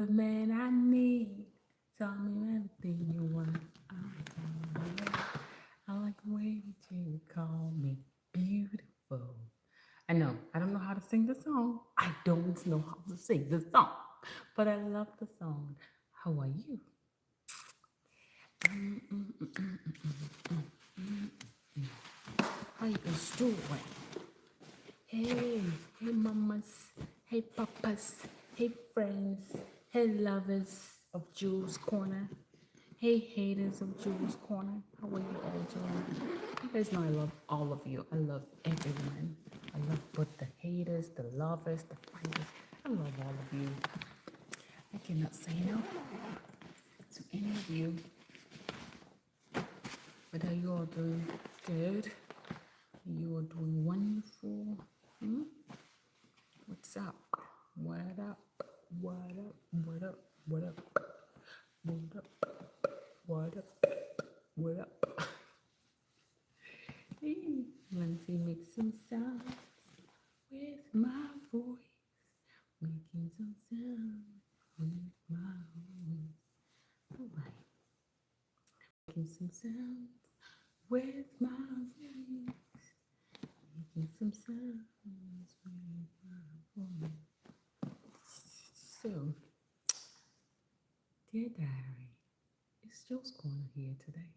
The man I need. Tell me everything you want. I like the way that you call me beautiful. I know, I don't know how to sing the song. I don't know how to sing the song, but I love the song. How are you? How you guys doing? Hey, hey mamas, hey papas, hey friends, hey lovers of Julez Corner, hey haters of Julez Corner. How are you all doing? You guys know I love all of you. I love everyone. I love both the haters, the lovers, the fighters. I love all of you. I cannot say no to any of you. But are you all doing good? You are doing wonderful. Hmm? What's up? What up? What up? What up? What up? What up? What up? What up? Hey, let me make some sounds with my voice. Making some sounds with my voice. Alright. Making some sounds with my voice. Making some sounds with my voice. So, dear diary, it's Julez Corner here today.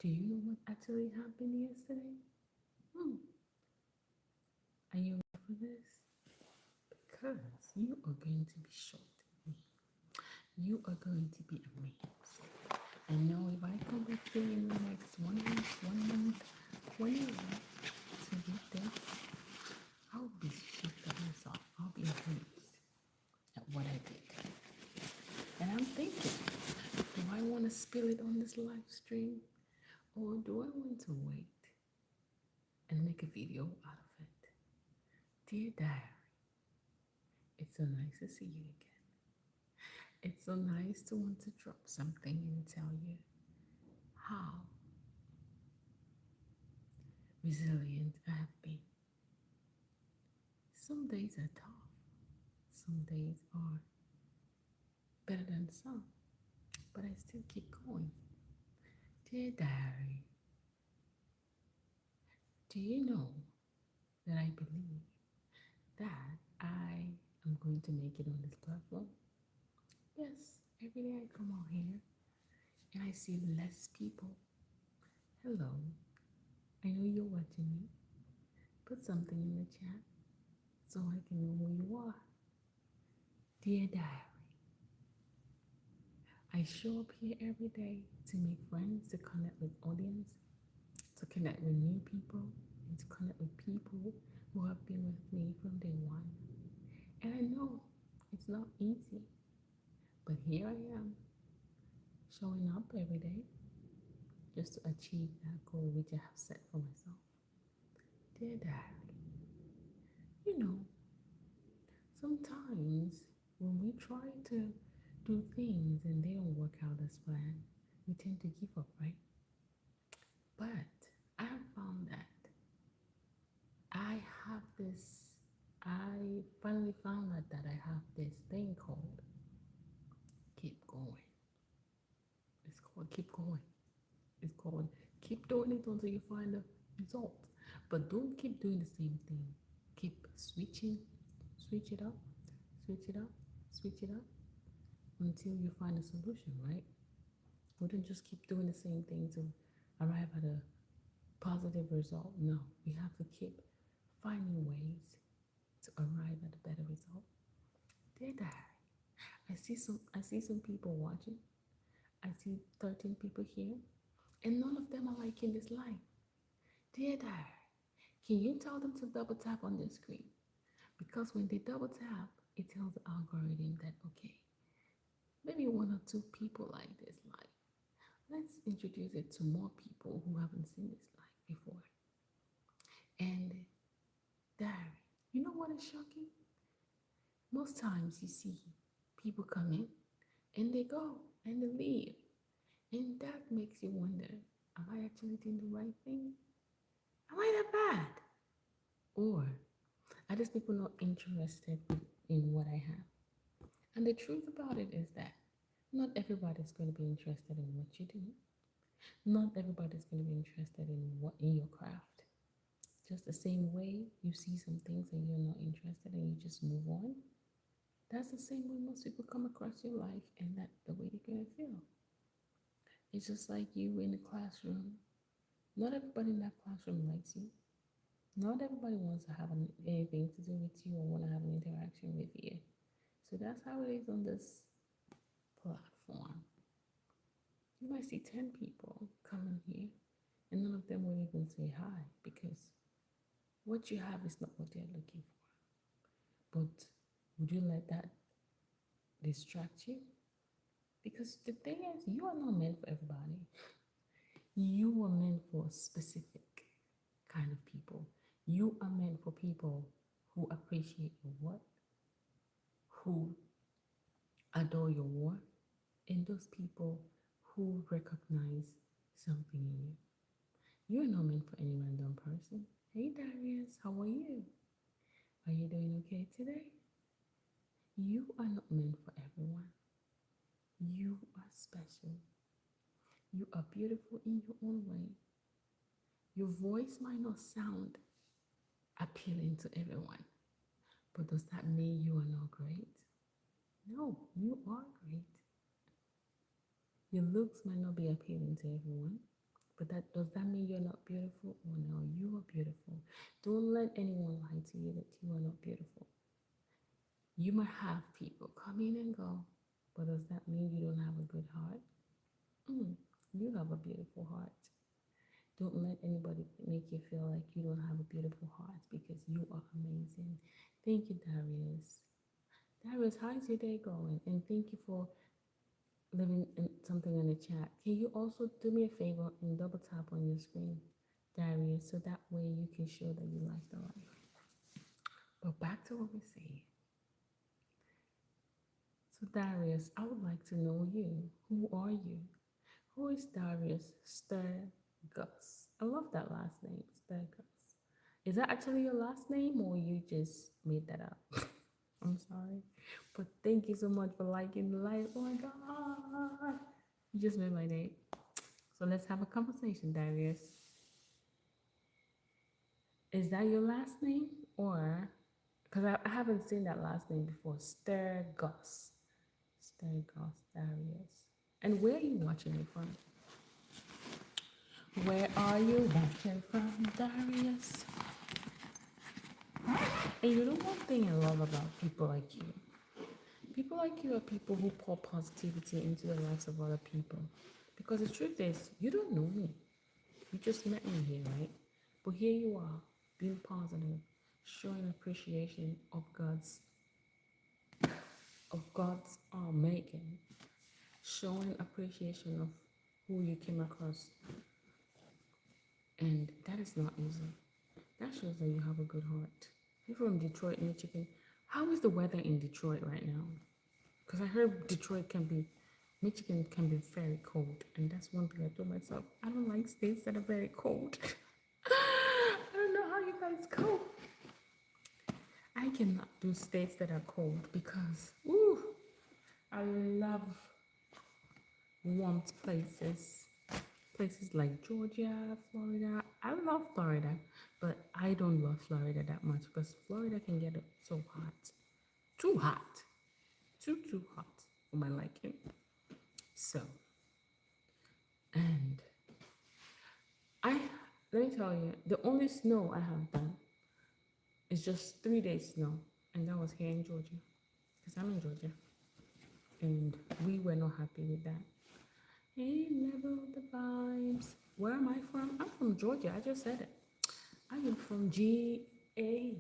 Do you know what actually happened yesterday? Hmm. Are you ready for this? Because you are going to be shocked. You are going to be amazed. I know if I come back here in the next 1 week, 1 month, 1 year to read this, I'll be shocked at myself. I'll be amazed at what I did. And I'm thinking, do I want to spill it on this live stream? Or do I want to wait and make a video out of it? Dear diary, it's so nice to see you again. It's so nice to want to drop something and tell you how resilient I have been. Some days are tough, some days are better than some, but I still keep going. Dear diary, do you know that I believe that I am going to make it on this platform? Yes, every day I come out here and I see less people. Hello, I know you're watching me. Put something in the chat so I can know who you are. Dear diary, I show up here every day to make friends, to connect with audience, to connect with new people, and to connect with people who have been with me from day one. And I know it's not easy, but here I am, showing up every day just to achieve that goal which I have set for myself. Dear diary, you know, sometimes when we try to do things and they don't work out as planned, we tend to give up, right? But I have found that I have this, I finally found out that I have this thing called keep going. It's called keep going. It's called keep doing it until you find a result. But don't keep doing the same thing. Keep switching, switch it up, switch it up, switch it up until you find a solution, right? We don't just keep doing the same thing to arrive at a positive result. No, we have to keep finding ways to arrive at a better result. Dear diary, I see some people watching. I see 13 people here, and none of them are liking this live. Dear diary, can you tell them to double tap on their screen? Because when they double tap, it tells the algorithm that okay, maybe 1 or 2 people like this live. Let's introduce it to more people who haven't seen this live before. And diary, you know what is shocking? Most times you see people come in and they go and they leave. And that makes you wonder, am I actually doing the right thing? Am I that bad? Or are these people not interested in what I have? And the truth about it is that not everybody's going to be interested in what you do. Not everybody's going to be interested in your craft. Just the same way you see some things and you're not interested and you just move on. That's the same way most people come across your life, and that's the way they're gonna feel. It's just like you in the classroom. Not everybody in that classroom likes you. Not everybody wants to have anything to do with you or want to have an interaction with you. So that's how it is on this platform. You might see 10 people coming here, and none of them will even say hi because what you have is not what they're looking for. But would you let that distract you? Because the thing is, you are not meant for everybody. You are meant for specific kind of people. You are meant for people who appreciate your work, who adore your work, and those people who recognize something in you. You are not meant for any random person. Hey Darius, how are you? Are you doing okay today? You are not meant for everyone. You are special. You are beautiful in your own way. Your voice might not sound appealing to everyone, but does that mean you are not great? No, you are great. Your looks might not be appealing to everyone, but does that mean you're not beautiful? Oh no, you are beautiful. Don't let anyone lie to you that you are not beautiful. You might have people come in and go, but does that mean you don't have a good heart? You have a beautiful heart. Don't let anybody make you feel like you don't have a beautiful heart because you are amazing. Thank you, Darius. Darius, how's your day going? And thank you for leaving something in the chat. Can you also do me a favor and double tap on your screen, Darius, so that way you can show that you like the life. But back to what we're saying. So Darius, I would like to know you. Who are you? Who is Darius Sturgis? I love that last name, Sturgis. Is that actually your last name or you just made that up? I'm sorry. But thank you so much for liking the live. Oh my God. You just made my day. So let's have a conversation, Darius. Is that your last name? Or, because I haven't seen that last name before, Sturgis. Sturgis, Darius. And where are you watching me from? Where are you watching from, Darius? And you know one thing I love about people like you? People like you are people who pour positivity into the lives of other people. Because the truth is, you don't know me. You just met me here, right? But here you are, being positive, showing appreciation of God's making, showing appreciation of who you came across. And that is not easy. That shows that you have a good heart. You're from Detroit, Michigan. How is the weather in Detroit right now? Because I heard Michigan can be very cold. And that's one thing I told myself. I don't like states that are very cold. I don't know how you guys cope. I cannot do states that are cold because, I love warm places. Places like Georgia, Florida. I love Florida, but I don't love Florida that much because Florida can get so hot. Too hot. Too hot for my liking. So, and let me tell you, the only snow I have done is just 3 days snow, and that was here in Georgia, because I'm in Georgia, and we were not happy with that. Hey, level the vibes. Where am I from? I'm from Georgia. I just said it. I am from G-A.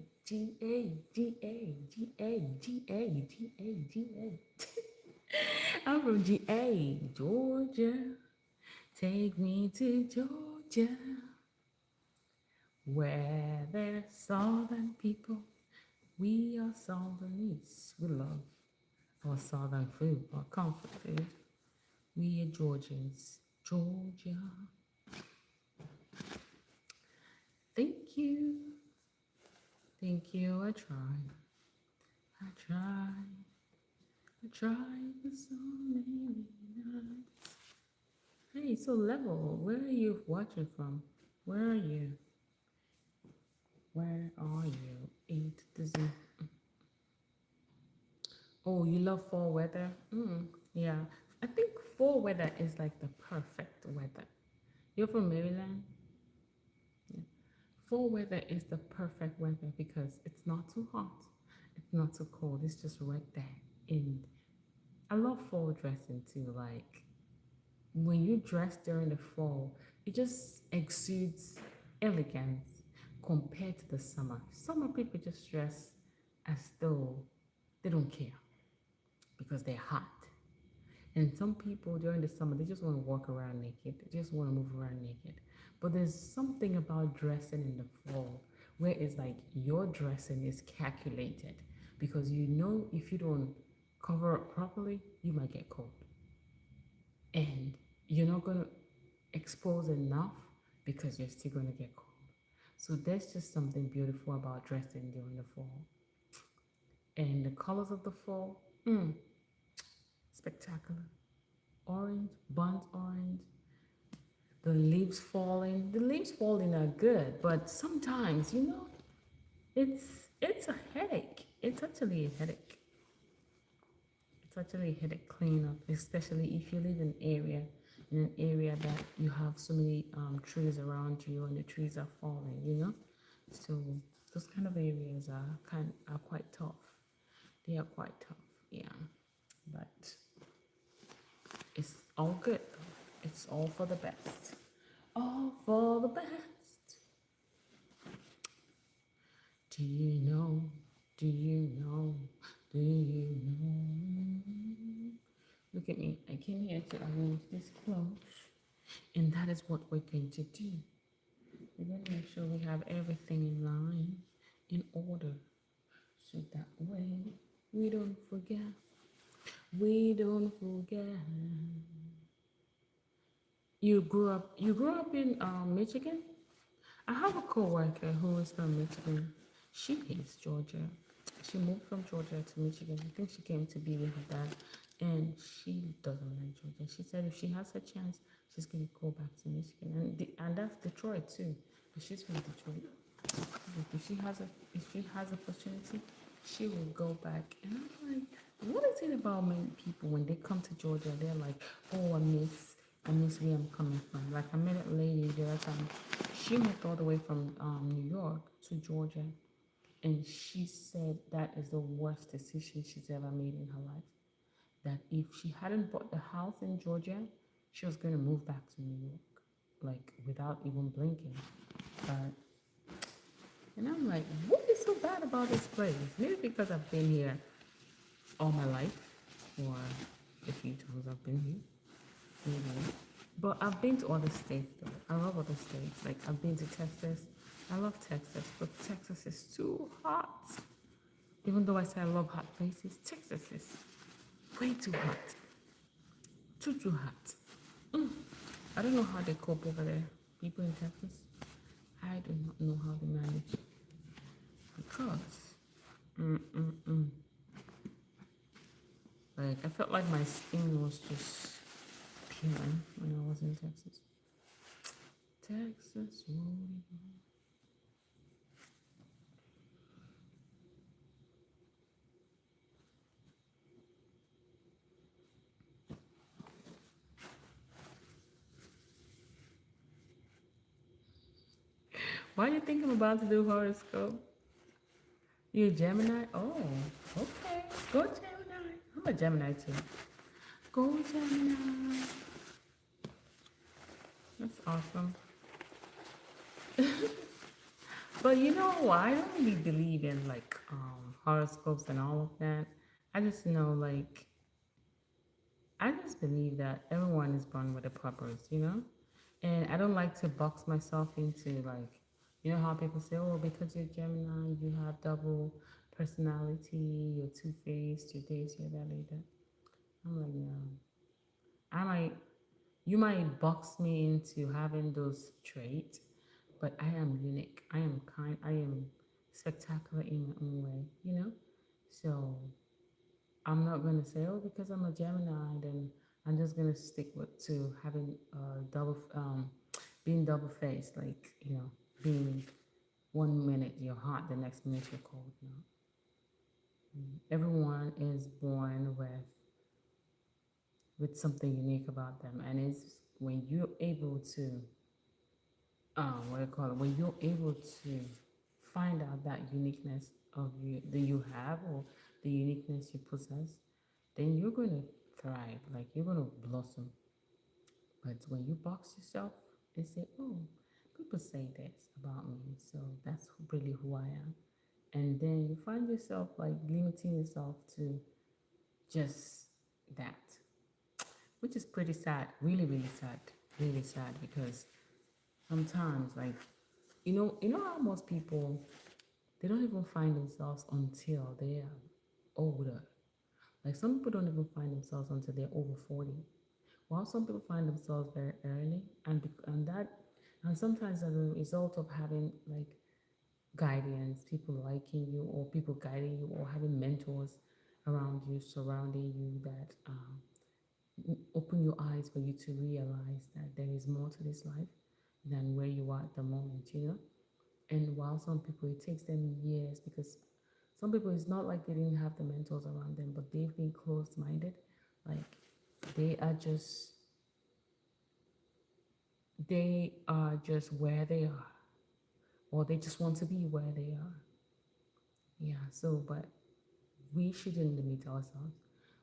I'm from G-A, Georgia. Take me to Georgia, where there's southern people. We are Southernese. We love our southern food, our comfort food. We are Georgians. Georgia. Thank you. Thank you. I try. I tried for so many nights. Hey, so Level, where are you watching from? Where are you? Where are you? Eight to Z. Oh, you love fall weather? Yeah. I think fall weather is like the perfect weather. You're from Maryland? Yeah. Fall weather is the perfect weather because it's not too hot, it's not too cold, it's just right there. And I love fall dressing too. Like when you dress during the fall, it just exudes elegance compared to the summer. Summer people just dress as though they don't care because they're hot. And some people during the summer, they just want to walk around naked. They just want to move around naked. But there's something about dressing in the fall where it's like your dressing is calculated because you know if you don't cover up properly, you might get cold. And you're not going to expose enough because you're still going to get cold. So there's just something beautiful about dressing during the fall. And the colors of the fall, spectacular. Orange, burnt orange, the leaves falling. The leaves falling are good, but sometimes, it's a headache. It's actually a headache. It's actually a headache cleanup, especially if you live in an area that you have so many trees around you and the trees are falling. So those kind of areas are quite tough. They are quite tough, yeah. But it's all good though. It's all for the best. All for the best. Do you know? Do you know? Do you know? Look at me. I came here to arrange this clothes, and that is what we're going to do. We're going to make sure we have everything in line, in order, so that way we don't forget. We don't forget. You grew up in Michigan? I have a coworker who is from Michigan. She hates Georgia. She moved from Georgia to Michigan. I think she came to be with her dad, and she doesn't like Georgia. She said if she has a chance, she's gonna go back to Michigan, and that's Detroit too. But she's from Detroit. Like if she has opportunity, she will go back. And I'm like, what is it about many people when they come to Georgia? They're like, oh, I miss where I'm coming from. Like I met a lady the other time. She moved all the way from New York to Georgia, and she said that is the worst decision she's ever made in her life. That if she hadn't bought the house in Georgia, she was gonna move back to New York, like without even blinking. But and I'm like, what is so bad about this place? Maybe because I've been here all my life, or the few times I've been here. Maybe. But I've been to other states though. I love other states. Like I've been to Texas. I love Texas, but Texas is too hot. Even though I say I love hot places, Texas is way too hot. Too hot. I don't know how they cope over there. People in Texas, I do not know how they manage because, like I felt like my skin was just peeling when I was in Texas. Texas, why do you think I'm about to do horoscope? You a Gemini? Oh, okay. Go Gemini. I'm a Gemini too. Go Gemini. That's awesome. But you know, I don't really believe in like horoscopes and all of that. I just know like I just believe that everyone is born with a purpose. And I don't like to box myself into like, how people say, oh, because you're Gemini, you have double personality, you're two-faced, you're this, you're that, like that. I'm like, no. I might, you might box me into having those traits, but I am unique. I am kind. I am spectacular in my own way. So I'm not gonna say, oh, because I'm a Gemini, then I'm just gonna stick with to having being double faced, like being 1 minute you're hot, the next minute you're cold. Everyone is born with something unique about them, and it's when you're able to, what do you call it? When you're able to find out that uniqueness of you that you have, or the uniqueness you possess, then you're going to thrive. Like you're going to blossom. But when you box yourself and say, oh, people say this about me, so that's really who I am. And then you find yourself like limiting yourself to just that, which is pretty sad, really sad, because sometimes, like, you know how most people, they don't even find themselves until they are older. Like some people don't even find themselves until they're over 40. While some people find themselves very early, and sometimes as a result of having like guidance, people liking you, or people guiding you, or having mentors around you, surrounding you, that open your eyes for you to realize that there is more to this life than where you are at the moment. And while some people, it takes them years, because some people, it's not like they didn't have the mentors around them, but they've been closed minded. Like they are just where they are, or they just want to be where they are. Yeah, so, but we shouldn't limit ourselves.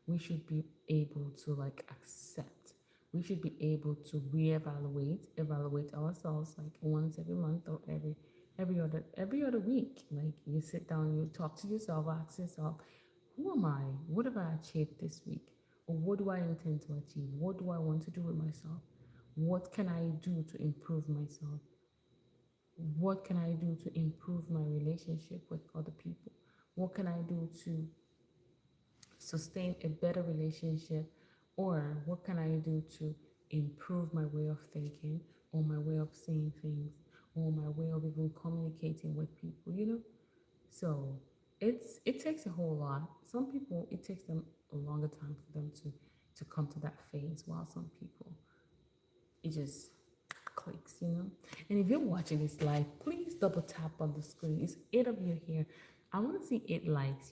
We should be able to like accept. We should be able to evaluate ourselves like once every month, or every other week. Like you sit down, you talk to yourself, ask yourself, who am I? What have I achieved this week? Or what do I intend to achieve? What do I want to do with myself? What can I do to improve myself? What can I do to improve my relationship with other people? What can I do to sustain a better relationship? Or what can I do to improve my way of thinking, or my way of seeing things, or my way of even communicating with people? So it takes a whole lot. Some people, it takes them a longer time for them to come to that phase, while some people, it just clicks. And if you're watching this live, please double tap on the screen. It's 8 of you here. I want to see 8 likes.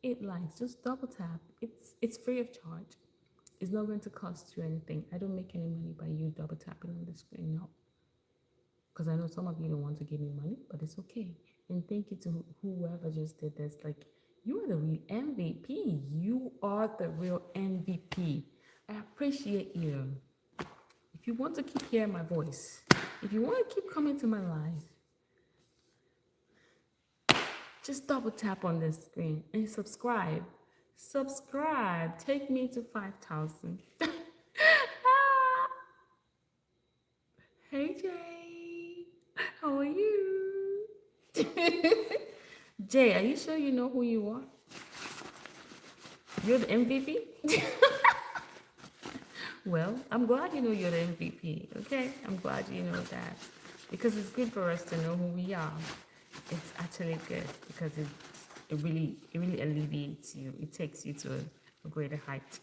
8 likes. Just double tap. It's free of charge. It's not going to cost you anything. I don't make any money by you double tapping on the screen. No, because I know some of you don't want to give me money, but it's okay. And thank you to whoever just did this. Like, you are the real MVP. You are the real MVP. I appreciate you. If you want to keep hearing my voice, if you want to keep coming to my live, just double tap on this screen and subscribe. Subscribe. Take me to 5,000. Hey, Jay. How are you? Jay, are you sure you know who you are? You're the MVP? Well, I'm glad you know you're the MVP, okay? I'm glad you know that, because it's good for us to know who we are. It's actually good, because it really alleviates you. It takes you to a greater height,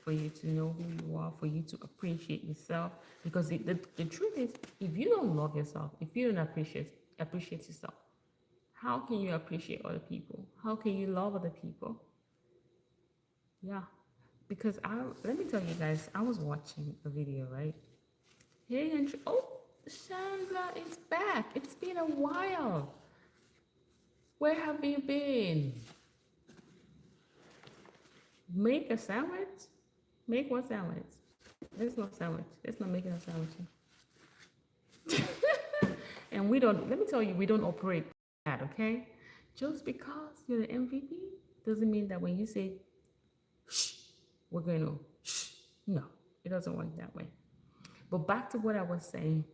for you to know who you are, for you to appreciate yourself. Because the truth is, if you don't love yourself, if you don't appreciate yourself, how can you appreciate other people? How can you love other people? Yeah. Because let me tell you guys, I was watching a video, right? Hey, and Chandler is back. It's been a while. Where have you been? Make a sandwich? Make what sandwich? There's no sandwich. There's no making a sandwich. And let me tell you, we don't operate that, okay? Just because you're the MVP doesn't mean that when you say, shh, we're going to, shh. No, it doesn't work that way. But back to what I was saying.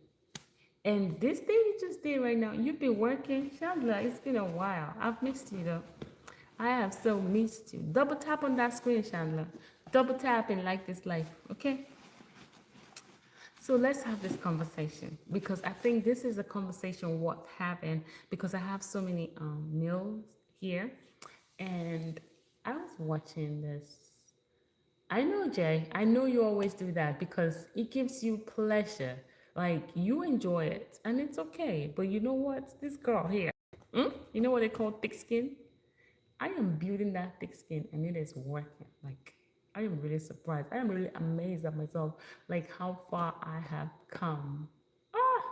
And this thing you just did right now, you've been working. Chandler, it's been a while. I've missed you though. I have so missed you. Double tap on that screen, Chandler. Double tap and like this life, okay? So let's have this conversation, because I think this is a conversation worth having, because I have so many meals here, and I was watching this. I know, Jay. I know you always do that because it gives you pleasure. Like you enjoy it, and it's okay. But you know what? This girl here, you know what they call thick skin? I am building that thick skin, and it is working. Like I am really surprised. I am really amazed at myself, like how far I have come. Ah,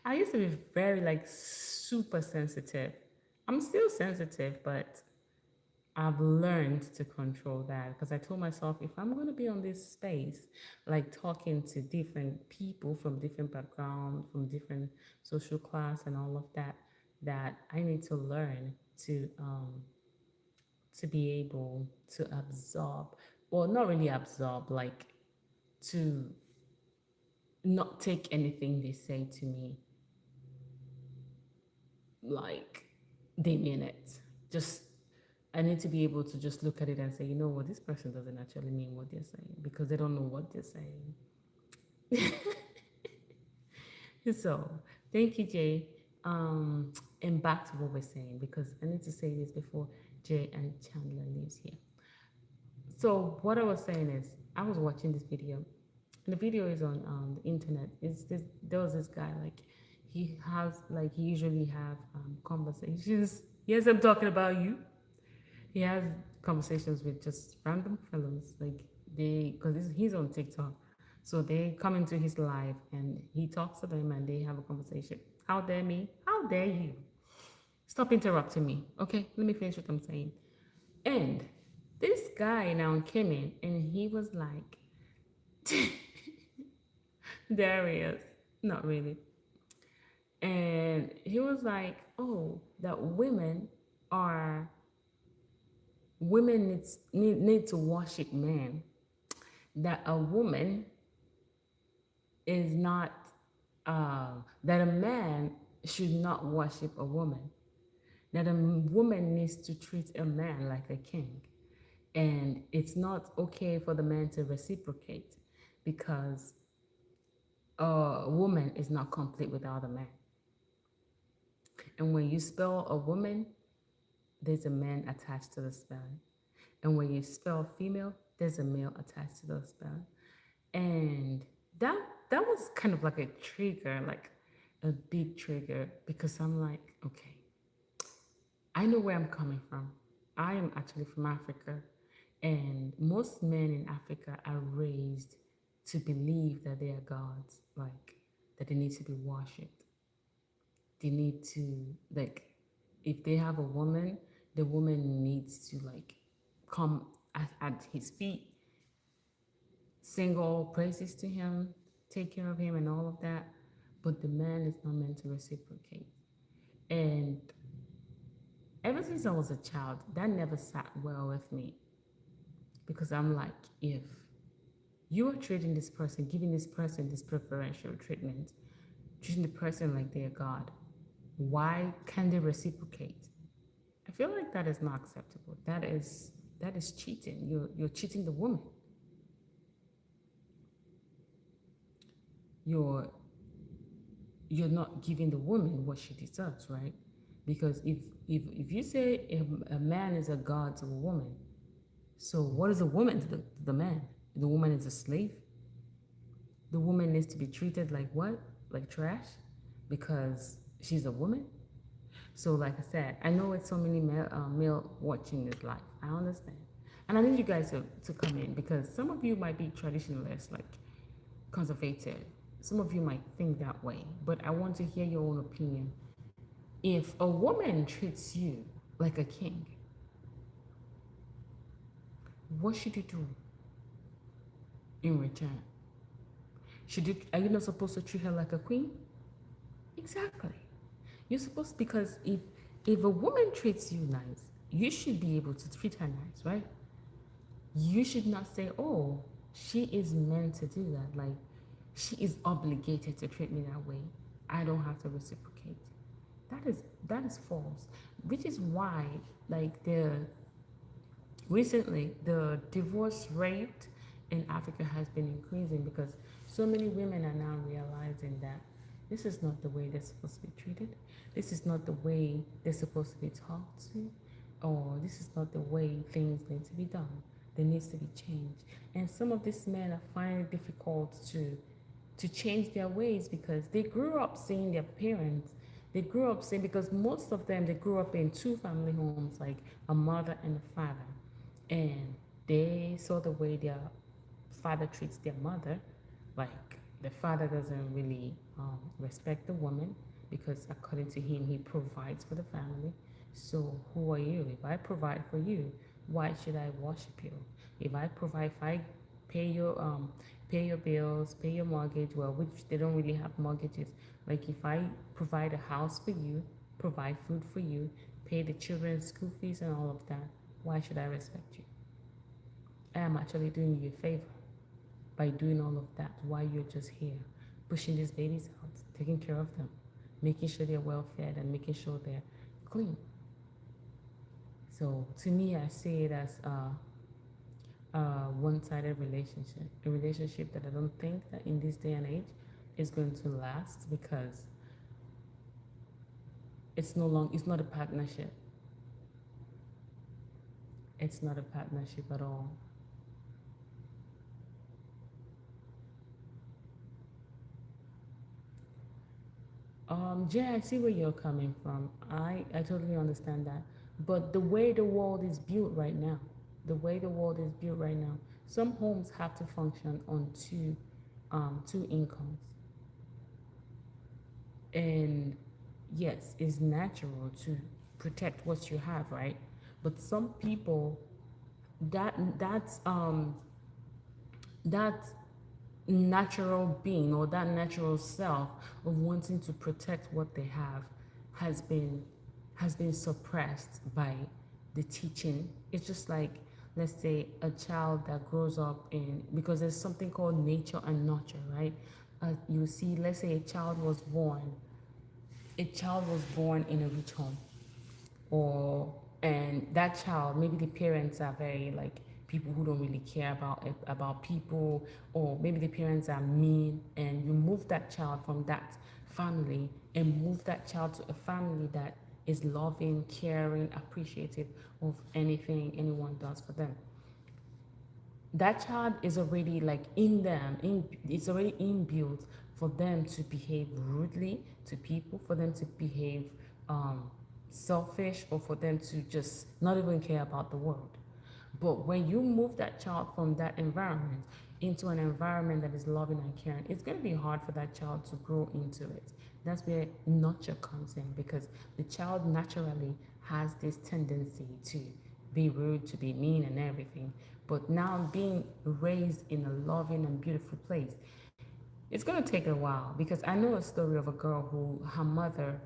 I used to be very like super sensitive. I'm still sensitive, but I've learned to control that because I told myself if I'm going to be on this space, like talking to different people from different backgrounds, from different social class, and all of that, that I need to learn to be able to absorb, well, not really absorb, like to not take anything they say to me like they mean it. Just I need to be able to just look at it and say, you know what, this person doesn't actually mean what they're saying because they don't know what they're saying. So thank you, Jay. And back to what we're saying because I need to say this before Jay and Chandler leaves here. So what I was saying is, I was watching this video, and the video is on the internet. It's this. There was this guy like, he usually have conversations. Yes, I'm talking about you. He has conversations with just random fellows, like because he's on TikTok, so they come into his live and he talks to them and they have a conversation. How dare me? How dare you? Stop interrupting me. Okay, let me finish what I'm saying. And this guy now came in and he was like, Darius, not really. And he was like, oh, that are women need to worship men. That a woman is not that a man should not worship a woman. That a woman needs to treat a man like a king. And it's not okay for the man to reciprocate because a woman is not complete without a man. And when you spell a woman, there's a man attached to the spelling. And when you spell female, there's a male attached to the spelling. And that that was kind of like a trigger, like a big trigger, because I'm like, okay, I know where I'm coming from. I am actually from Africa, and most men in Africa are raised to believe that they are gods, like that they need to be worshipped. They need to like, if they have a woman, the woman needs to like come at his feet, sing all praises to him, take care of him, and all of that. But the man is not meant to reciprocate. And ever since I was a child, that never sat well with me because I'm like, if you are treating this person, giving this person this preferential treatment, treating the person like they're God, why can't they reciprocate? I feel like that is not acceptable. That is cheating. You're cheating the woman. You're you're not giving the woman what she deserves, right? Because if you say a man is a god to a woman, so what is a woman to the man? The woman is a slave. The woman needs to be treated like what? Like trash, because she's a woman. So like I said, I know it's so many male watching this live. I understand, and I need you guys to come in because some of you might be traditionalists, like conservative. Some of you might think that way, but I want to hear your own opinion. If a woman treats you like a king, what should you do in return? Are you not supposed to treat her like a queen? Exactly. You're supposed, because if a woman treats you nice, you should be able to treat her nice, right? You should not say, "Oh, she is meant to do that." Like she is obligated to treat me that way. I don't have to reciprocate. That is false. Which is why, like recently the divorce rate in Africa has been increasing because so many women are now realizing that this is not the way they're supposed to be treated. This is not the way they're supposed to be talked to. or this is not the way things need to be done. There needs to be change. And some of these men are finding it difficult to change their ways because they grew up seeing their parents. They grew up seeing, because most of them, they grew up in two family homes, like a mother and a father. And they saw the way their father treats their mother. Like the father doesn't really respect the woman because, according to him, he provides for the family. So who are you? If I provide for you, why should I worship you? If I provide, if I pay pay your bills, pay your mortgage, well, which they don't really have mortgages. Like if I provide a house for you, provide food for you, pay the children's school fees and all of that, why should I respect you? I am actually doing you a favor by doing all of that while you're just here, pushing these babies out, taking care of them, making sure they're well fed and making sure they're clean. So to me, I see it as a one-sided relationship, a relationship that I don't think that in this day and age is going to last, because it's not a partnership. It's not a partnership at all. Jay, I see where you're coming from. I totally understand that. But the way the world is built right now, the way the world is built right now, some homes have to function on two incomes. And yes, it's natural to protect what you have, right? But some people, that that's that natural being, or that natural self of wanting to protect what they have, has been suppressed by the teaching. It's just like, let's say, a child that grows up in, because there's something called nature and nurture, right? You see, let's say a child was born in a rich home, or and that child, maybe the parents are very like people who don't really care about people, or maybe the parents are mean, and you move that child from that family and move that child to a family that is loving, caring, appreciative of anything anyone does for them. That child is already like in them, it's already inbuilt for them to behave rudely to people, for them to behave um, selfish, or for them to just not even care about the world. But when you move that child from that environment into an environment that is loving and caring, it's going to be hard for that child to grow into it. That's where nurture comes in, because the child naturally has this tendency to be rude, to be mean, and everything. But now being raised in a loving and beautiful place, it's gonna take a while, because I know a story of a girl who her mother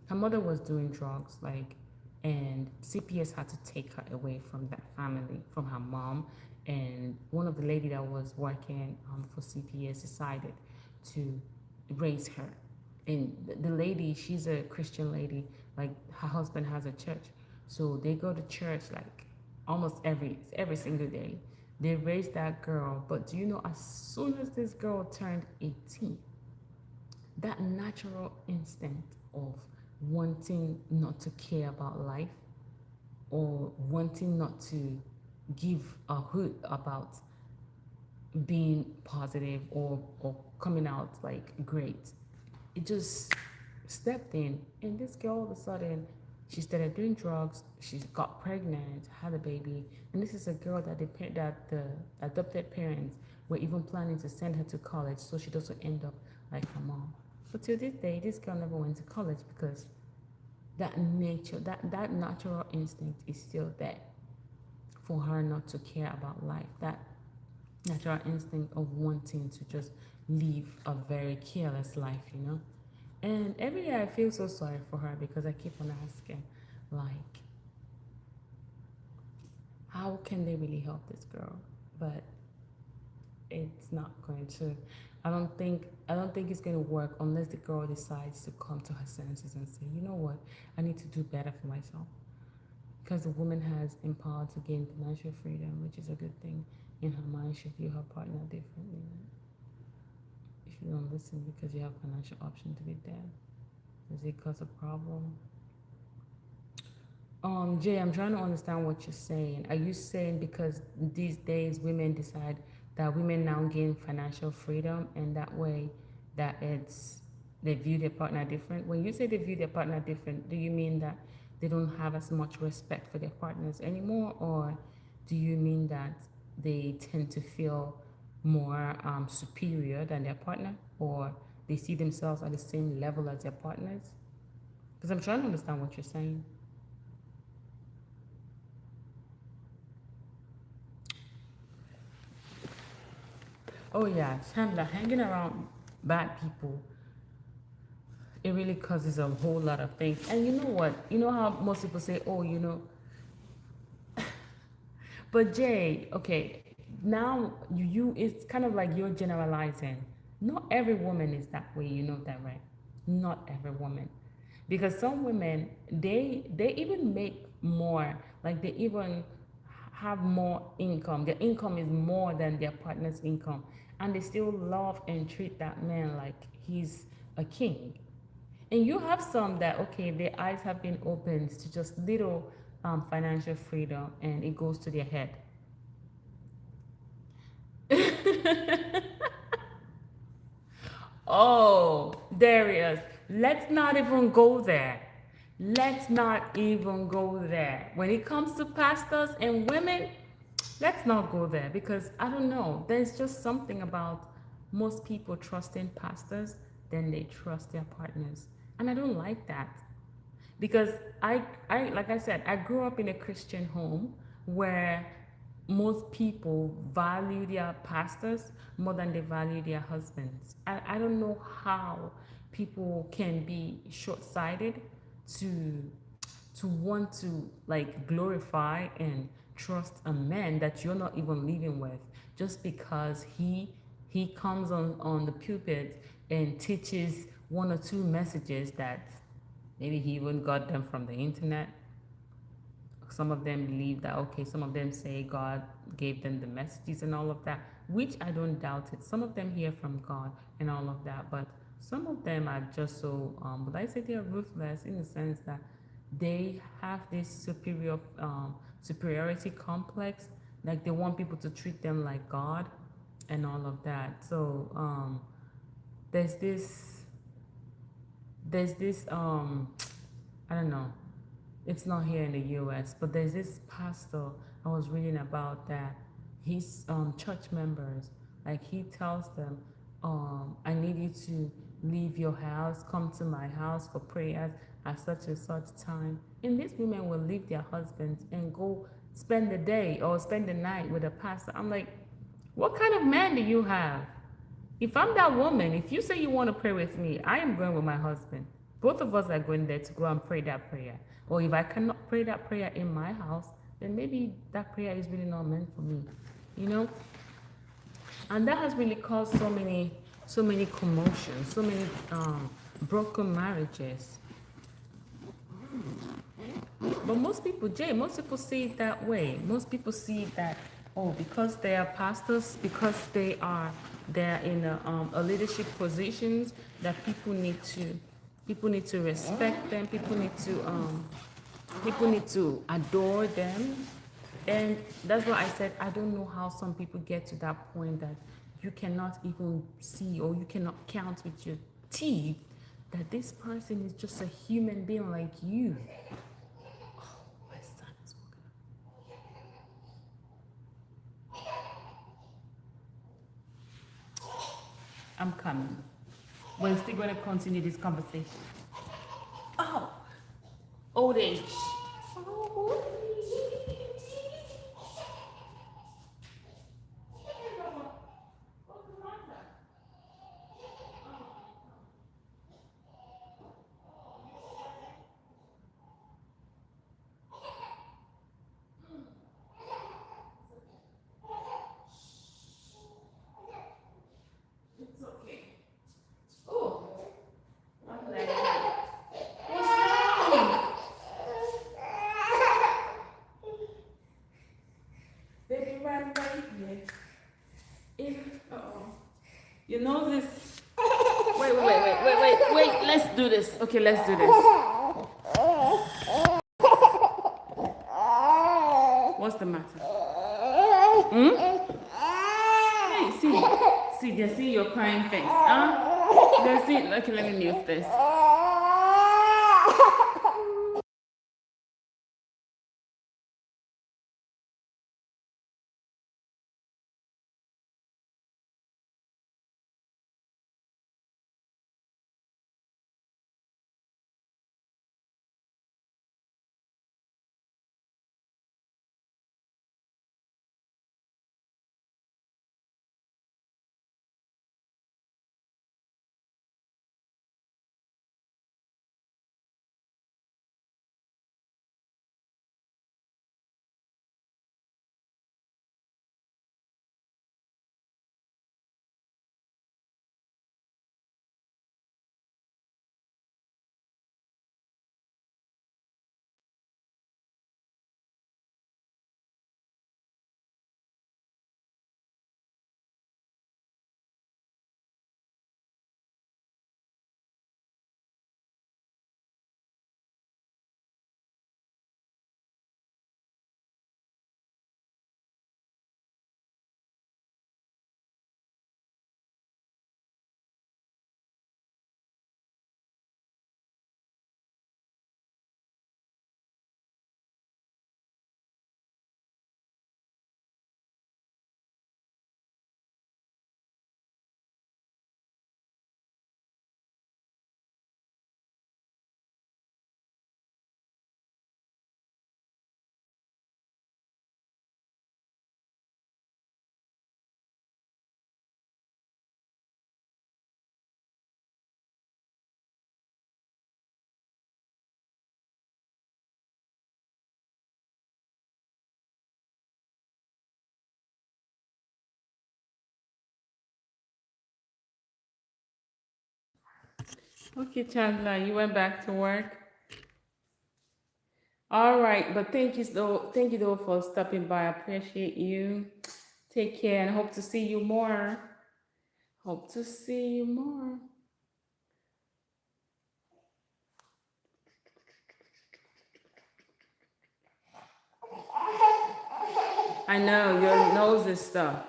was doing drugs, like, and CPS had to take her away from that family, from her mom, and one of the lady that was working for CPS decided to raise her. And the lady, she's a Christian lady, like her husband has a church, so they go to church like almost every single day. They raised that girl, but do you know, as soon as this girl turned 18, that natural instinct of wanting not to care about life, or wanting not to give a hoot about being positive, or coming out like great, it just stepped in. And this girl, all of a sudden, she started doing drugs, she got pregnant, had a baby. And this is a girl that the adopted parents were even planning to send her to college so she doesn't end up like her mom. But till this day, this girl never went to college, because that natural instinct is still there for her not to care about life. That natural instinct of wanting to just live a very careless life, you know? And every day I feel so sorry for her, because I keep on asking, like, how can they really help this girl? But it's not going to. I don't think it's going to work unless the girl decides to come to her senses and say, you know what, I need to do better for myself. Because the woman has empowered to gain financial freedom, which is a good thing. In her mind, she view her partner differently. If you don't listen because you have financial option to be dead, does it cause a problem? Jay, I'm trying to understand what you're saying. Are you saying because these days women decide that women now gain financial freedom and that way that it's they view their partner different? When you say they view their partner different, do you mean that they don't have as much respect for their partners anymore, or do you mean that they tend to feel more superior than their partner, or they see themselves at the same level as their partners? Because I'm trying to understand what you're saying. Oh yeah, Chandler, hanging around bad people, it really causes a whole lot of things. And you know what? You know how most people say, oh, but Jay, okay, now it's kind of like you're generalizing. Not every woman is that way, you know that, right? Not every woman. Because some women, they even make more, like they even have more income. Their income is more than their partner's income. And they still love and treat that man like he's a king. And you have some that, okay, their eyes have been opened to just little financial freedom and it goes to their head. Oh, Darius, let's not even go there. Let's not even go there. When it comes to pastors and women, let's not go there because I don't know. There's just something about most people trusting pastors than they trust their partners. And I don't like that because I like I said, I grew up in a Christian home where most people value their pastors more than they value their husbands. I don't know how people can be short-sighted to want to like glorify and trust a man that you're not even living with just because he comes on the pulpit and teaches one or two messages that maybe he even got them from the internet. Some of them believe that, okay, some of them say God gave them the messages and all of that, which I don't doubt it. Some of them hear from God and all of that, but some of them are just so, but I say they're ruthless in the sense that they have this superiority complex, like they want people to treat them like God and all of that. So there's this I don't know, it's not here in the US, but there's this pastor I was reading about that his church members, like he tells them, I need you to leave your house, come to my house for prayers at such and such time. And these women will leave their husbands and go spend the day or spend the night with a pastor. I'm like, what kind of man do you have? If I'm that woman, if you say you want to pray with me, I am going with my husband. Both of us are going there to go and pray that prayer. Or if I cannot pray that prayer in my house, then maybe that prayer is really not meant for me. You know? And that has really caused so many commotions, so many broken marriages. But most people, Jay, most people see it that way. Most people see that, oh, because they are pastors, because they're in a leadership positions, that people need to respect them. People need to adore them. And that's why I said I don't know how some people get to that point that you cannot even see or you cannot count with your teeth that this person is just a human being like you. Oh, my son is woken up. I'm coming. We're still going to continue this conversation. Oh, old age. It's okay. Oh, I'm like, what's wrong? Baby, right here. You know this. Wait. Let's do this. Okay, let's do this. See, just see your crying face. Let's see. Okay, let me mute this. Okay, Chandler, you went back to work. All right, but thank you though for stopping by. I appreciate you. Take care and hope to see you more. Hope to see you more. I know your nose is stuffed.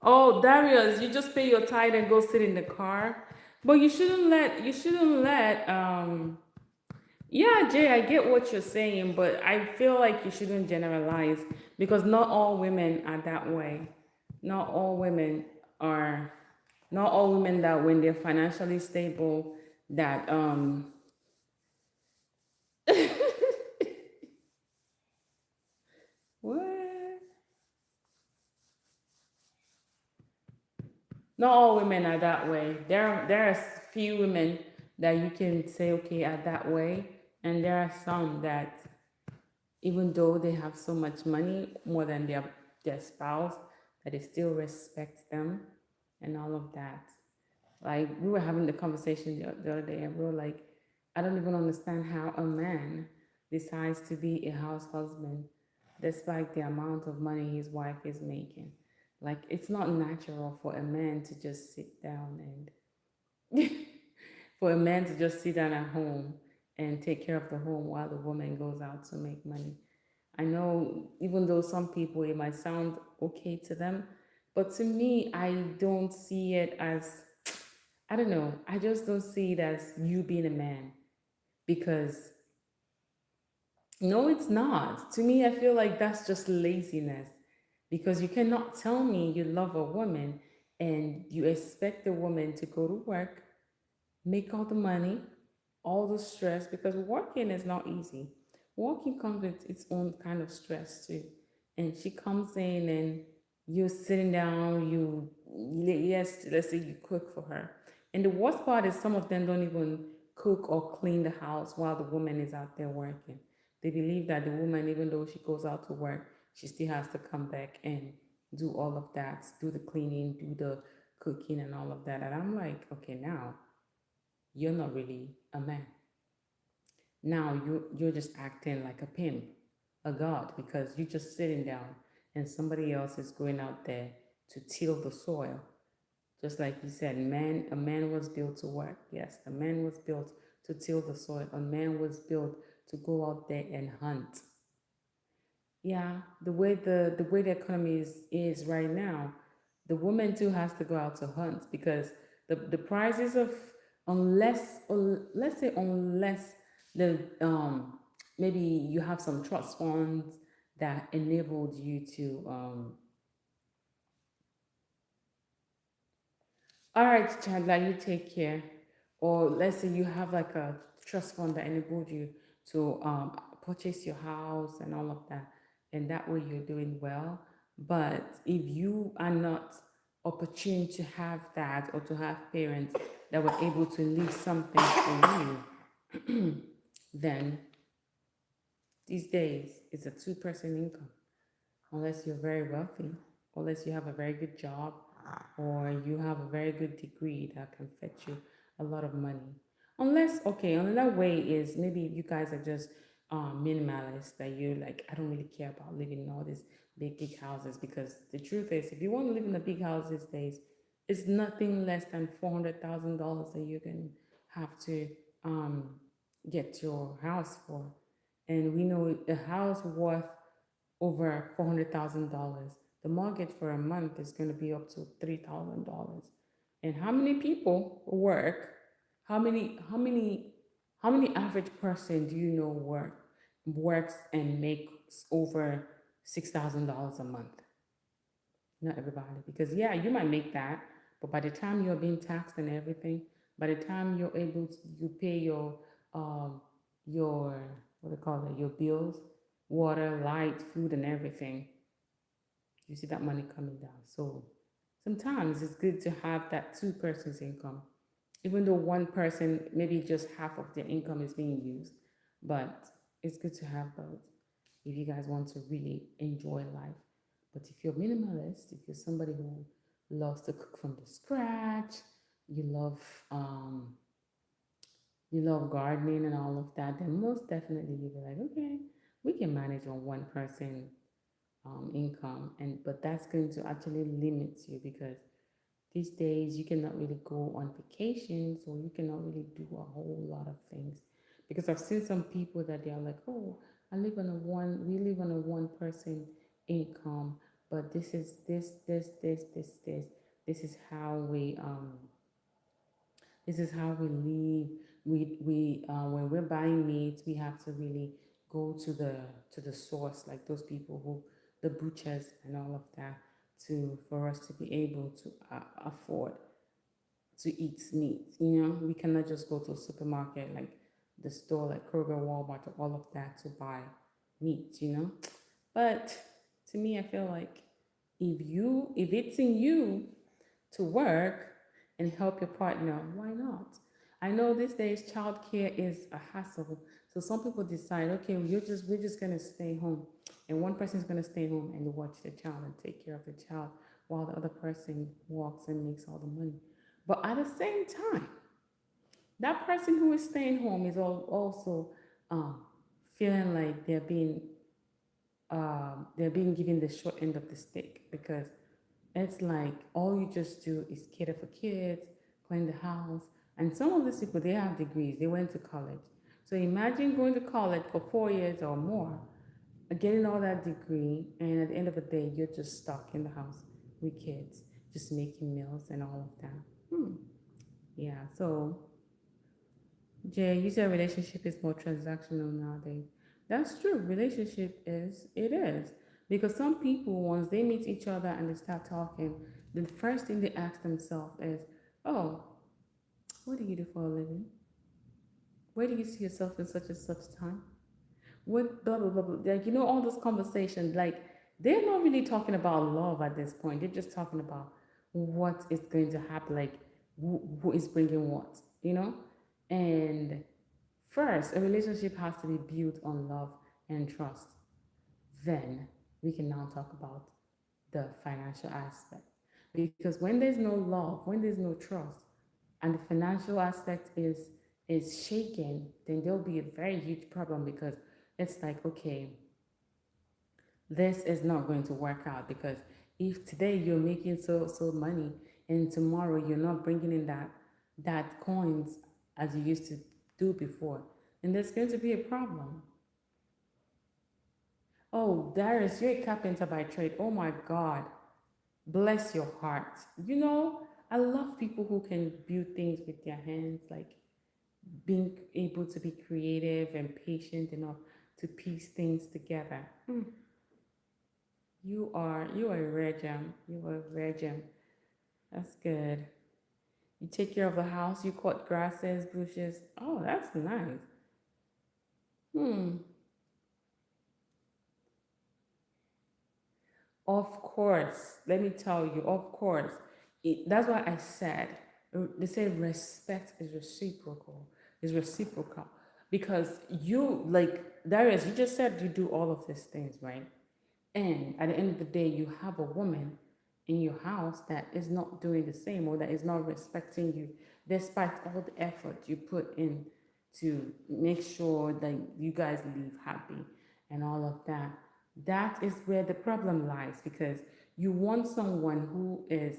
Oh, Darius, you just pay your tithe and go sit in the car. But you shouldn't let yeah, Jay, I get what you're saying, but I feel like you shouldn't generalize because not all women are that way. Not all women are not all women that when they're financially stable that what? Not all women are that way. There are few women that you can say okay are that way, and there are some that even though they have so much money more than their spouse, that they still respect them and all of that. Like we were having the conversation the other day, and we were like, I don't even understand how a man decides to be a house husband despite the amount of money his wife is making. Like it's not natural for a man to just sit down and for a man to just sit down at home and take care of the home while the woman goes out to make money. I know even though some people it might sound okay to them, but to me, I don't see it as I don't know. I just don't see it as you being a man because no, it's not. To me, I feel like that's just laziness because you cannot tell me you love a woman and you expect the woman to go to work, make all the money, all the stress because working is not easy. Working comes with its own kind of stress too. And she comes in and you're sitting down, yes, let's say you cook for her. And the worst part is some of them don't even cook or clean the house while the woman is out there working. They believe that the woman, even though she goes out to work, she still has to come back and do all of that, do the cleaning, do the cooking and all of that. And I'm like, okay, now you're not really a man. Now you're just acting like a pimp, a god, because you're just sitting down and somebody else is going out there to till the soil. Just like you said, a man was built to work. Yes, a man was built to till the soil. A man was built to go out there and hunt. Yeah, the way the economy is right now, the woman too has to go out to hunt because the prices of, unless, or let's say unless the maybe you have some trust funds that enabled you to all right, Chandler, you take care. Or let's say you have like a trust fund that enabled you to purchase your house and all of that, and that way you're doing well. But if you are not opportune to have that, or to have parents that were able to leave something for you, then these days it's a two-person income, unless you're very wealthy, unless you have a very good job, or you have a very good degree that can fetch you a lot of money. Unless, okay, another way is maybe you guys are just minimalist, that you're like, I don't really care about living in all these big houses, because the truth is, if you want to live in a big house these days, it's nothing less than $400,000 that you can have to um, get your house for. And we know a house worth over $400,000, the mortgage for a month is going to be up to $3,000. And how many people work? How many average person do you know works and makes over $6,000 a month? Not everybody, because yeah, you might make that, but by the time you're being taxed and everything, by the time you're able to you pay um your, what do you call it, your bills, water, light, food, and everything, you see that money coming down. So sometimes it's good to have that two persons income, even though one person, maybe just half of their income is being used, but it's good to have both if you guys want to really enjoy life. But if you're minimalist, if you're somebody who loves to cook from the scratch, you love um, you love gardening and all of that, then most definitely you'll be like, okay, we can manage on one person income, and but that's going to actually limit you, because these days you cannot really go on vacations, or you cannot really do a whole lot of things, because I've seen some people that they are like, oh, we live on a one person income, but this is how we live. We when we're buying meat, we have to really go to the source, like those people who, the butchers and all of that, to for us to be able to afford to eat meat. We cannot just go to a supermarket like the store, like Kroger, Walmart, or all of that to buy meat. But to me, I feel like if it's in you to work and help your partner, why not? I know these days childcare is a hassle. So some people decide, okay, we're just gonna stay home. And one person is gonna stay home and watch the child and take care of the child, while the other person walks and makes all the money. But at the same time, that person who is staying home is also um, feeling like they're being given the short end of the stick, because it's like all you just do is cater for kids, clean the house. And some of these people, they have degrees, they went to college. So imagine going to college for 4 years or more, getting all that degree, and at the end of the day, you're just stuck in the house with kids, just making meals and all of that. Yeah, so Jay, you said relationship is more transactional nowadays. That's true. It is. Because some people, once they meet each other and they start talking, the first thing they ask themselves is, oh, what do you do for a living? Where do you see yourself in such and such time? What, blah, blah, blah, blah. Like, all those conversations, like, they're not really talking about love at this point. They're just talking about what is going to happen, like, who is bringing what, And first, a relationship has to be built on love and trust. Then we can now talk about the financial aspect. Because when there's no love, when there's no trust, and the financial aspect is shaken, then there'll be a very huge problem, because it's like, okay, this is not going to work out, because if today you're making so money, and tomorrow you're not bringing in that coins as you used to do before, then there's going to be a problem. Oh, Darius, you're a carpenter by trade. Oh my God. Bless your heart. I love people who can build things with their hands, like being able to be creative and patient enough to piece things together. You are a rare gem. You are a rare gem. That's good. You take care of the house, you cut grasses, bushes. Oh, that's nice. Hmm. Of course, let me tell you, of course. That's why I said, they say respect is reciprocal, is reciprocal. Because you, like, Darius, you just said you do all of these things, right? And at the end of the day, you have a woman in your house that is not doing the same or that is not respecting you, despite all the effort you put in to make sure that you guys live happy and all of that. That is where the problem lies because you want someone who is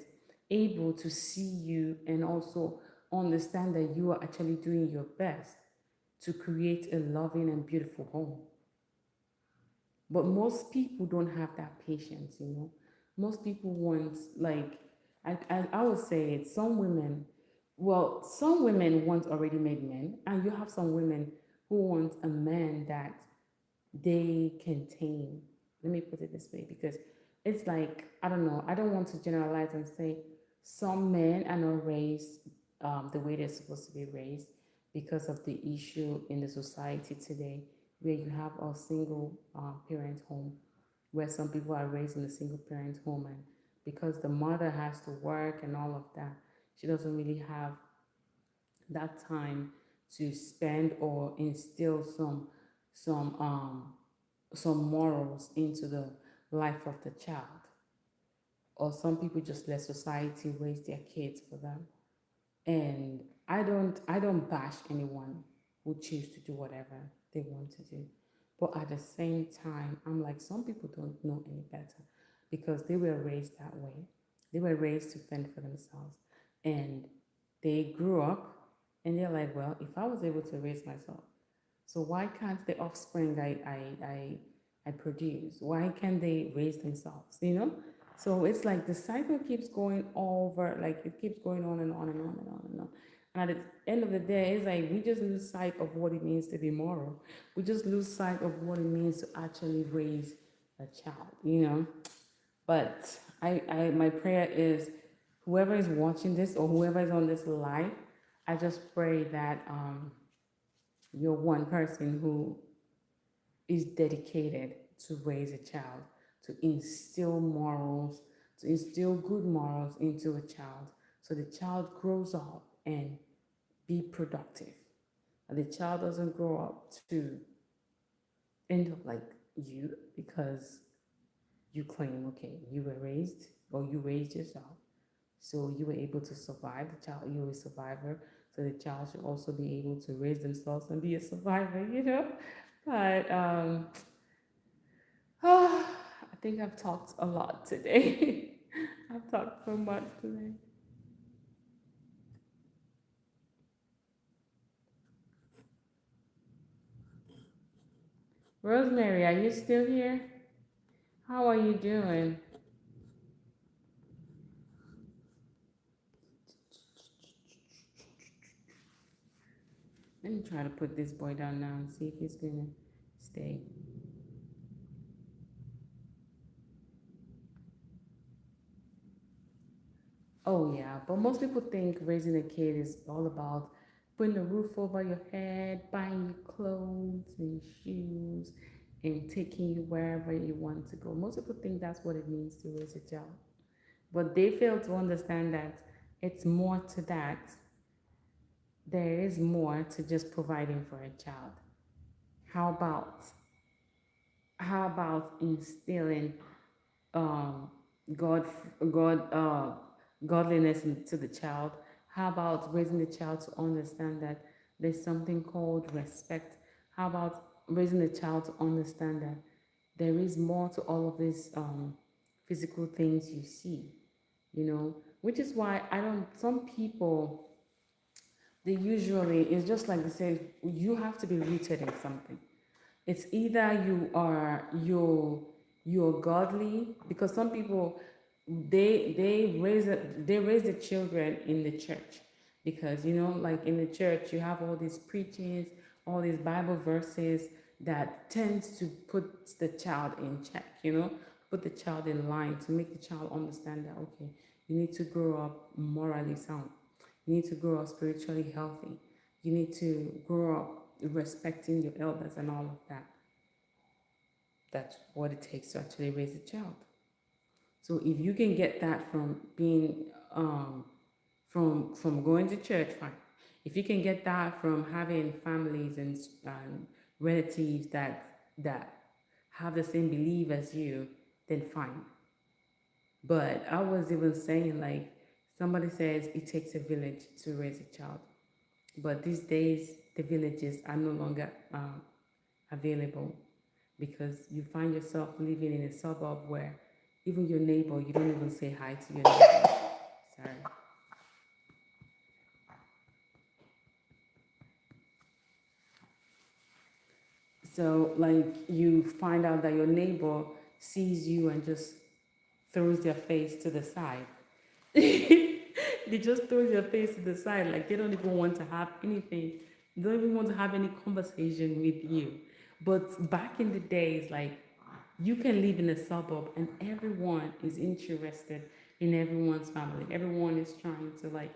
able to see you and also understand that you are actually doing your best to create a loving and beautiful home. But most people don't have that patience. Most people want, like, I would say it, some women want already made men, and you have some women who want a man that they can tame. Let me put it this way because it's like, I don't know, I don't want to generalize and say some men are not raised the way they're supposed to be raised because of the issue in the society today where you have a single parent home where some people are raised in a single parent home and because the mother has to work and all of that, she doesn't really have that time to spend or instill some morals into the life of the child. Or some people just let society raise their kids for them. And I don't bash anyone who choose to do whatever they want to do. But at the same time, I'm like, some people don't know any better because they were raised that way. They were raised to fend for themselves. And they grew up and they're like, well, if I was able to raise myself, so why can't the offspring I produce? Why can't they raise themselves? So it's like the cycle keeps going over, like it keeps going on and on and on and on and on. And at the end of the day, it's like we just lose sight of what it means to be moral. We just lose sight of what it means to actually raise a child. But my prayer is whoever is watching this or whoever is on this live, I just pray that you're one person who is dedicated to raise a child, to instill morals, to instill good morals into a child so the child grows up and be productive. And the child doesn't grow up to end up like you because you claim, okay, you were raised or you raised yourself. So you were able to survive. The child, you were a survivor. So the child should also be able to raise themselves and be a survivor. But I think I've talked a lot today. I've talked so much today. Rosemary, are you still here? How are you doing? Let me try to put this boy down now and see if he's gonna stay. Oh yeah, but most people think raising a kid is all about putting a roof over your head, buying you clothes and shoes, and taking you wherever you want to go. Most people think that's what it means to raise a child. But they fail to understand that it's more to that. There is more to just providing for a child. How about how about instilling um, God, God, godliness into the child? How about raising the child to understand that there's something called respect? How about raising the child to understand that there is more to all of these physical things you see, which is why I don't, some people, they usually, it's just like they say, you have to be rooted in something. It's either you're godly, because some people they raise the children in the church, because like in the church you have all these preachings, all these Bible verses that tends to put the child in check, put the child in line to make the child understand that, okay, you need to grow up morally sound, you need to grow up spiritually healthy, you need to grow up respecting your elders and all of that. That's what it takes to actually raise a child. So if you can get that from being from going to church, fine. If you can get that from having families and relatives that have the same belief as you, then fine. But I was even saying, like, somebody says it takes a village to raise a child, but these days the villages are no longer available, because you find yourself living in a suburb where even your neighbor, you don't even say hi to your neighbor. Sorry. So, like, you find out that your neighbor sees you and just throws their face to the side. They just throw their face to the side, like they don't even want to have anything. They don't even want to have any conversation with you. But back in the days, like, you can live in a suburb and everyone is interested in everyone's family. Everyone is trying to, like,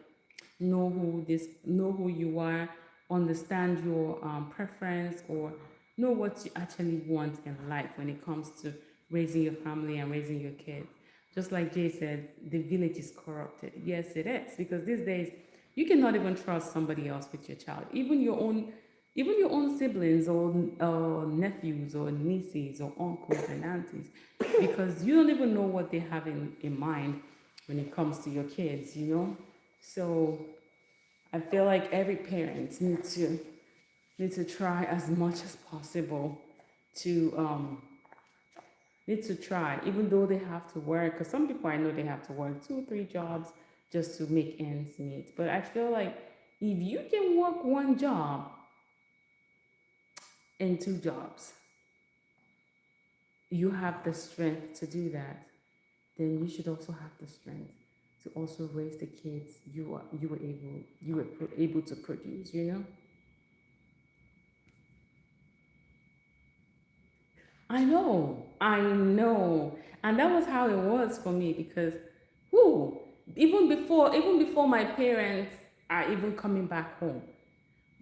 know who you are, understand your preference, or know what you actually want in life when it comes to raising your family and raising your kids. Just like Jay said, the village is corrupted. Yes, it is, because these days you cannot even trust somebody else with your child, even your own siblings, or nephews or nieces or uncles and aunties, because you don't even know what they have in mind when it comes to your kids. So I feel like every parent need to try as much as possible to need to try, even though they have to work. Because some people I know they have to work 2 3 jobs just to make ends meet. But I feel like if you can work one job and 2 jobs, you have the strength to do that, then you should also have the strength to also raise the kids you were able to produce. I know, and that was how it was for me, because, whoo, even before my parents are even coming back home,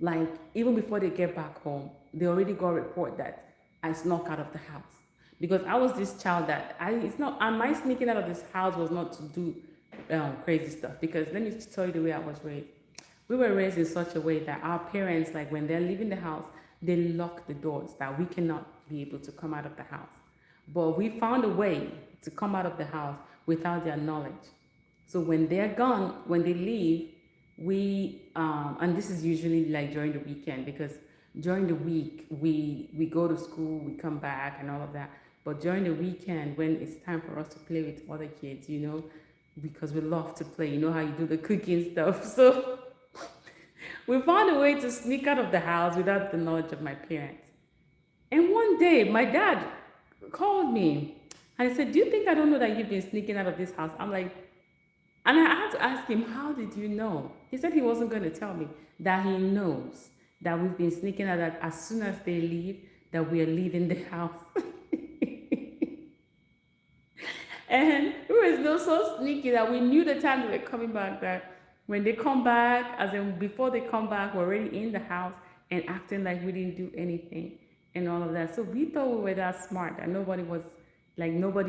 like, even before they get back home, they already got a report that I snuck out of the house, because I was this child that it's not, and my sneaking out of this house was not to do crazy stuff, because let me tell you the way I was raised. We were raised in such a way that our parents, like, when they're leaving the house, they lock the doors that we cannot be able to come out of the house. But we found a way to come out of the house without their knowledge. So when they're gone, when they leave, and this is usually like during the weekend, because during the week we go to school, we come back and all of that. But during the weekend, when it's time for us to play with other kids, because we love to play, you know how you do the cooking stuff. So we found a way to sneak out of the house without the knowledge of my parents. And one day, my dad called me and he said, "Do you think I don't know that you've been sneaking out of this house?" I'm like, and I had to ask him, "How did you know?" He said he wasn't going to tell me, that he knows that we've been sneaking out, that as soon as they leave, that we are leaving the house. And we were still so sneaky that we knew the time they were coming back, that when they come back, as in before they come back, we're already in the house and acting like we didn't do anything and all of that. So we thought we were that smart, that nobody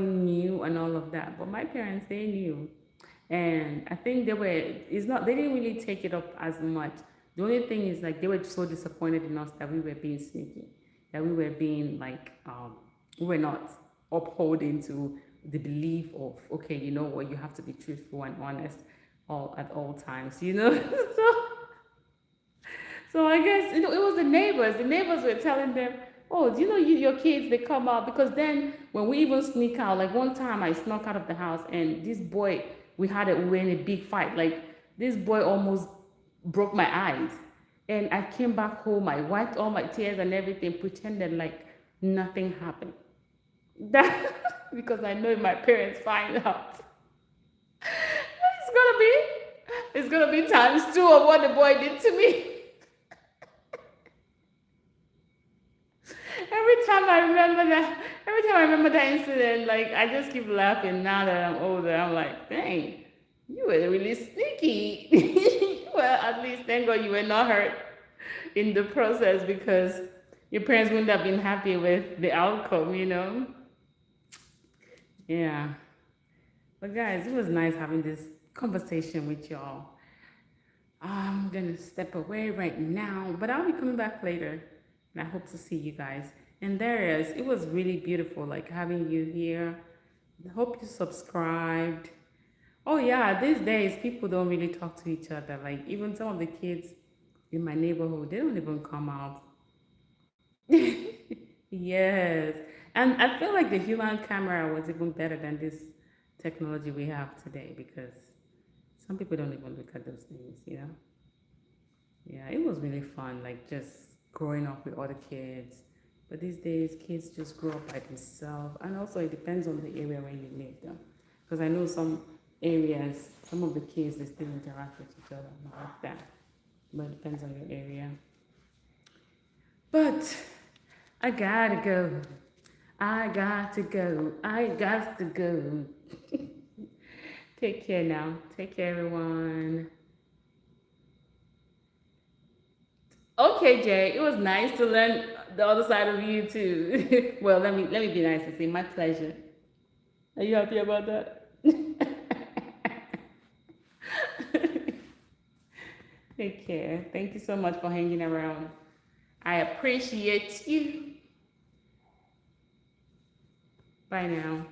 knew and all of that. But my parents, they knew. And I think they didn't really take it up as much. The only thing is, like, they were so disappointed in us that we were being sneaky, that we were being like, we were not upholding to the belief of, okay, you know what, you have to be truthful and honest at all times. So I guess it was the neighbors. The neighbors were telling them, "Oh, do you know your kids? They come out." Because then when we even sneak out, like one time I snuck out of the house and this boy, we were in a big fight. Like, this boy almost broke my eyes, and I came back home. I wiped all my tears and everything, pretended like Nothing happened. That because I know if my parents find out, it's gonna be times two of what the boy did to me. Every time I remember that incident, like I just keep laughing now that I'm older. I'm like, dang, you were really sneaky. Well, at least thank God you were not hurt in the process because your parents wouldn't have been happy with the outcome, you know? Yeah. But guys, it was nice having this conversation with y'all. I'm gonna step away right now, but I'll be coming back later. And I hope to see you guys. And there is, it was really beautiful, like having you here. I hope you subscribed. Oh yeah, these days people don't really talk to each other. Like even some of the kids in my neighborhood, they don't even come out. Yes. And I feel like the human camera was even better than this technology we have today because some people don't even look at those things, you know? Yeah, it was really fun, like just growing up with other kids. But these days, kids just grow up by themselves. And also, it depends on the area where you live, though. Because I know some areas, some of the kids, they still interact with each other, not like that. But it depends on your area. But I gotta go. I got to go. I got to go. Take care now. Take care, everyone. Okay, Jay, it was nice to learn the other side of you too. Well, let me be nice and say my pleasure. Are you happy about that? Take care. Thank you so much for hanging around. I appreciate you. Bye now.